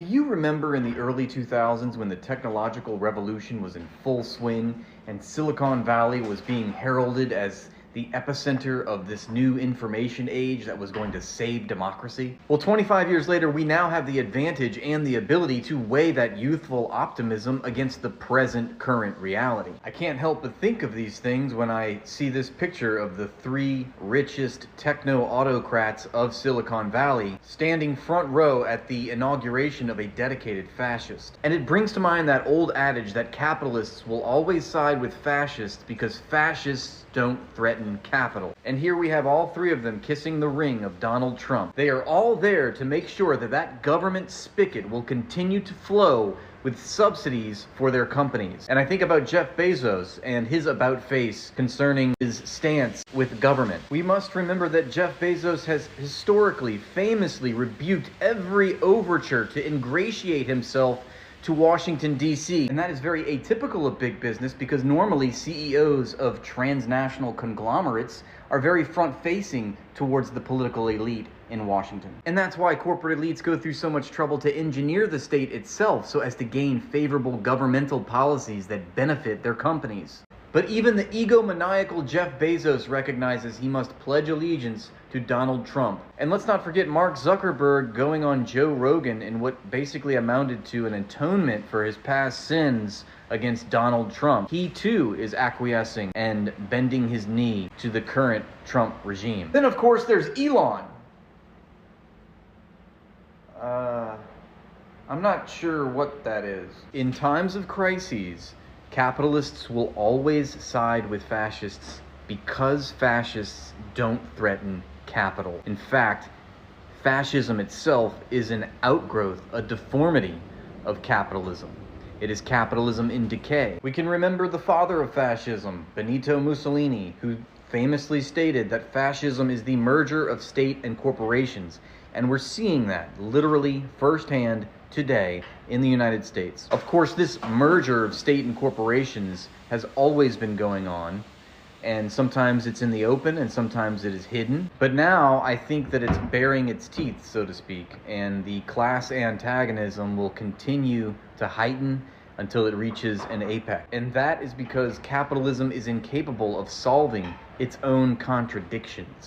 Do you remember in the early 2000s when the technological revolution was in full swing and Silicon Valley was being heralded as the epicenter of this new information age that was going to save democracy? Well, 25 years later, we now have the advantage and the ability to weigh that youthful optimism against the present current reality. I can't help but think of these things when I see this picture of the three richest techno-autocrats of Silicon Valley standing front row at the inauguration of a dedicated fascist. And it brings to mind that old adage that capitalists will always side with fascists because fascists don't threaten capital. And here we have all three of them kissing the ring of Donald Trump. They are all there to make sure that that government spigot will continue to flow with subsidies for their companies. And I think about Jeff Bezos and his about-face concerning his stance with government. We must remember that Jeff Bezos has historically, famously rebuked every overture to ingratiate himself to Washington, D.C. And that is very atypical of big business because normally CEOs of transnational conglomerates are very front-facing towards the political elite in Washington. And that's why corporate elites go through so much trouble to engineer the state itself so as to gain favorable governmental policies that benefit their companies. But even the egomaniacal Jeff Bezos recognizes he must pledge allegiance to Donald Trump. And let's not forget Mark Zuckerberg going on Joe Rogan in what basically amounted to an atonement for his past sins against Donald Trump. He too is acquiescing and bending his knee to the current Trump regime. Then of course there's Elon. I'm not sure what that is. In times of crises, capitalists will always side with fascists because fascists don't threaten capital. In fact, fascism itself is an outgrowth, a deformity of capitalism. It is capitalism in decay. We can remember the father of fascism, Benito Mussolini, who famously stated that fascism is the merger of state and corporations. And we're seeing that literally firsthand today in the United States. Of course, this merger of state and corporations has always been going on, and sometimes it's in the open and sometimes it is hidden. But now I think that it's baring its teeth, so to speak, and the class antagonism will continue to heighten until it reaches an apex. And that is because capitalism is incapable of solving its own contradictions.